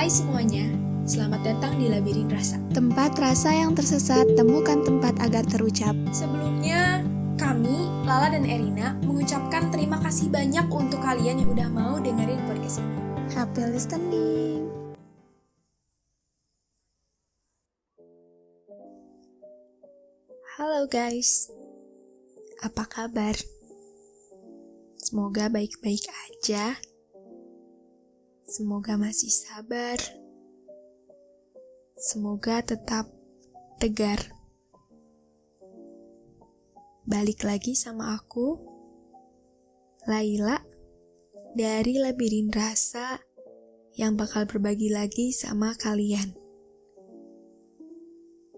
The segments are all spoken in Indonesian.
Hai semuanya, selamat datang di Labirin Rasa. Tempat rasa yang tersesat, temukan tempat agar terucap. Sebelumnya, kami, Lala dan Erina, mengucapkan terima kasih banyak untuk kalian yang udah mau dengerin podcast ini. Happy listening. Halo guys, apa kabar? Semoga baik-baik aja. Semoga masih sabar. Semoga tetap tegar. Balik lagi sama aku, Laila, dari Labirin Rasa yang bakal berbagi lagi sama kalian.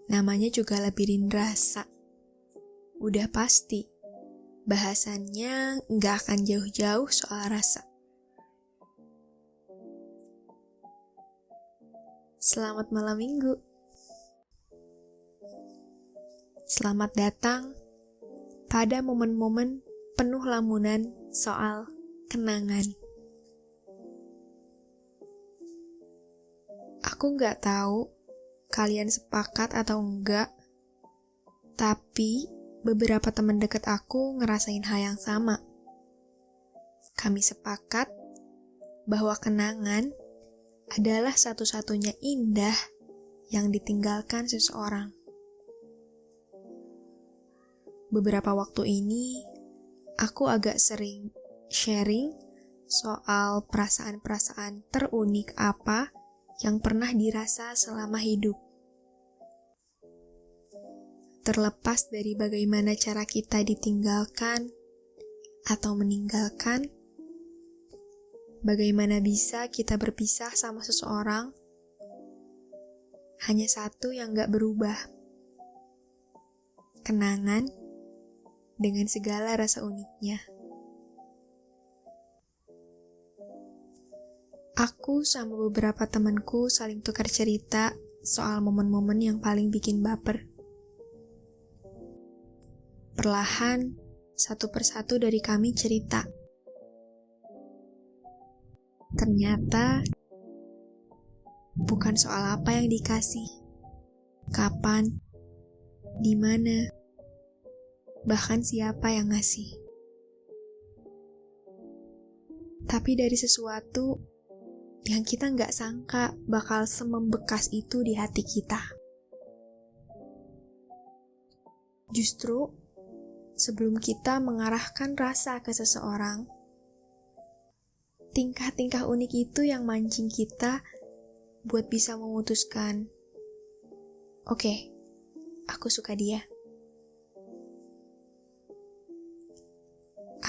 Namanya juga Labirin Rasa. Udah pasti, bahasannya nggak akan jauh-jauh soal rasa. Selamat malam minggu. Selamat datang pada momen-momen penuh lamunan soal kenangan. Aku nggak tahu kalian sepakat atau enggak, tapi beberapa teman dekat aku ngerasain hal yang sama. Kami sepakat bahwa kenangan adalah satu-satunya indah yang ditinggalkan seseorang. Beberapa waktu ini, aku agak sering sharing soal perasaan-perasaan terunik apa yang pernah dirasa selama hidup. Terlepas dari bagaimana cara kita ditinggalkan atau meninggalkan, bagaimana bisa kita berpisah sama seseorang, hanya satu yang gak berubah. Kenangan dengan segala rasa uniknya. Aku sama beberapa temanku saling tukar cerita soal momen-momen yang paling bikin baper. Perlahan, satu persatu dari kami cerita. Ternyata, bukan soal apa yang dikasih, kapan, di mana, bahkan siapa yang ngasih. Tapi dari sesuatu yang kita nggak sangka bakal semembekas itu di hati kita. Justru, sebelum kita mengarahkan rasa ke seseorang, tingkah-tingkah unik itu yang mancing kita buat bisa memutuskan, oke, aku suka dia.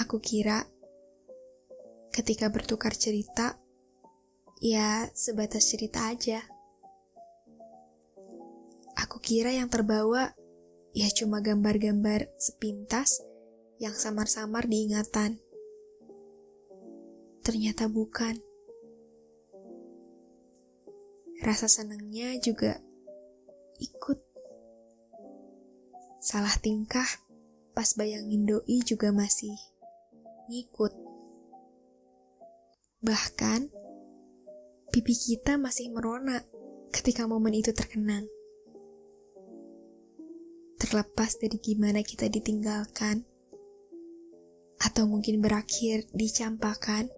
Aku kira ketika bertukar cerita, ya sebatas cerita aja. Aku kira yang terbawa ya cuma gambar-gambar sepintas yang samar-samar diingatan. Ternyata bukan. Rasa senangnya juga ikut. Salah tingkah pas bayangin doi juga masih ngikut. Bahkan, pipi kita masih merona ketika momen itu terkenang. Terlepas dari gimana kita ditinggalkan, atau mungkin berakhir dicampakan,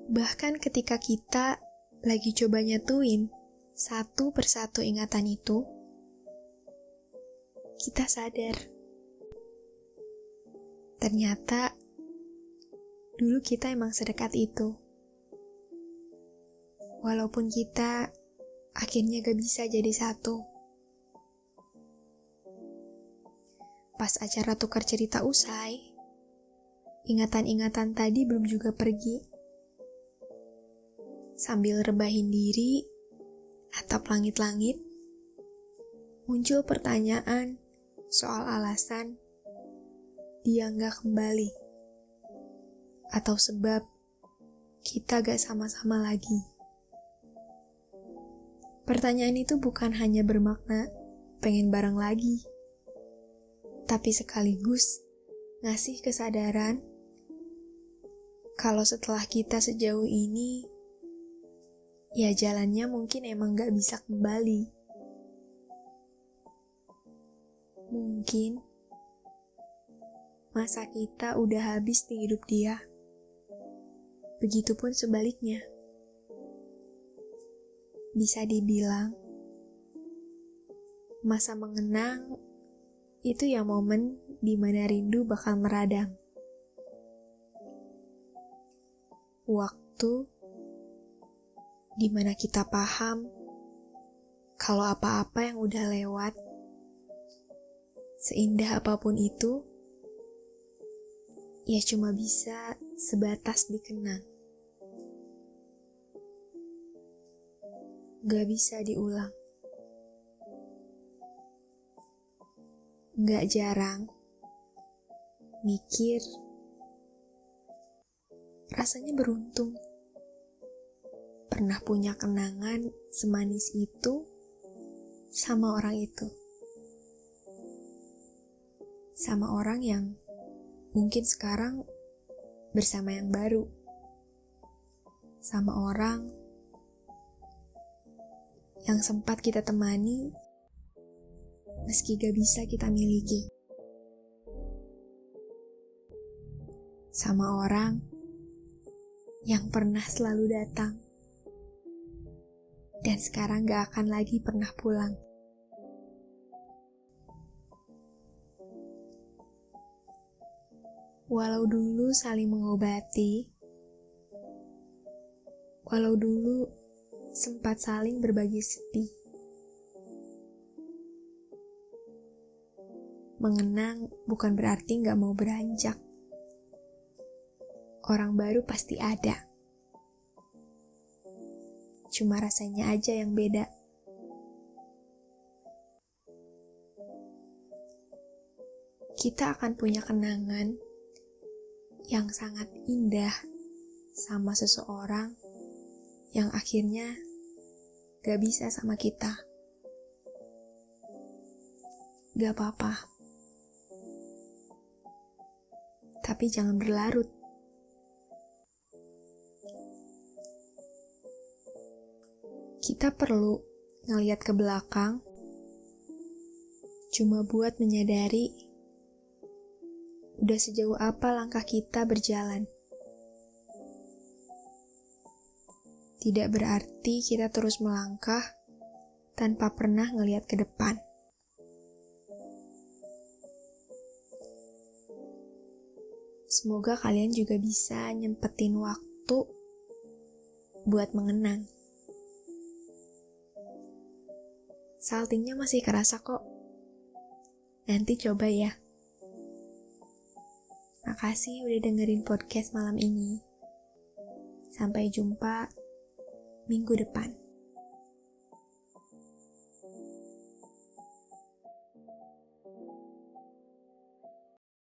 bahkan ketika kita lagi coba nyatuin satu persatu ingatan itu, kita sadar. Ternyata, dulu kita emang sedekat itu. Walaupun kita akhirnya gak bisa jadi satu. Pas acara tukar cerita usai, ingatan-ingatan tadi belum juga pergi. Sambil rebahin diri, atap langit-langit, muncul pertanyaan soal alasan dia gak kembali. Atau sebab kita gak sama-sama lagi. Pertanyaan itu bukan hanya bermakna pengen bareng lagi, tapi sekaligus ngasih kesadaran kalau setelah kita sejauh ini, ya jalannya mungkin emang gak bisa kembali. Mungkin masa kita udah habis di hidup dia. Begitupun sebaliknya. Bisa dibilang, masa mengenang itu ya momen dimana rindu bakal meradang. Waktu dimana kita paham kalau apa-apa yang udah lewat, seindah apapun itu, ya cuma bisa sebatas dikenang. Gak bisa diulang. Gak jarang mikir rasanya beruntung pernah punya kenangan semanis itu sama orang itu. Sama orang yang mungkin sekarang bersama yang baru. Sama orang yang sempat kita temani meski gak bisa kita miliki. Sama orang yang pernah selalu datang dan sekarang gak akan lagi pernah pulang. Walau dulu saling mengobati, walau dulu sempat saling berbagi sepi, mengenang bukan berarti gak mau beranjak. Orang baru pasti ada. Cuma rasanya aja yang beda. Kita akan punya kenangan yang sangat indah sama seseorang yang akhirnya gak bisa sama kita. Gak apa-apa. Tapi jangan berlarut. Kita perlu ngeliat ke belakang cuma buat menyadari udah sejauh apa langkah kita berjalan. Tidak berarti kita terus melangkah tanpa pernah ngeliat ke depan. Semoga kalian juga bisa nyempetin waktu buat mengenang. Saltingnya masih kerasa kok. Nanti coba ya. Makasih udah dengerin podcast malam ini. Sampai jumpa minggu depan.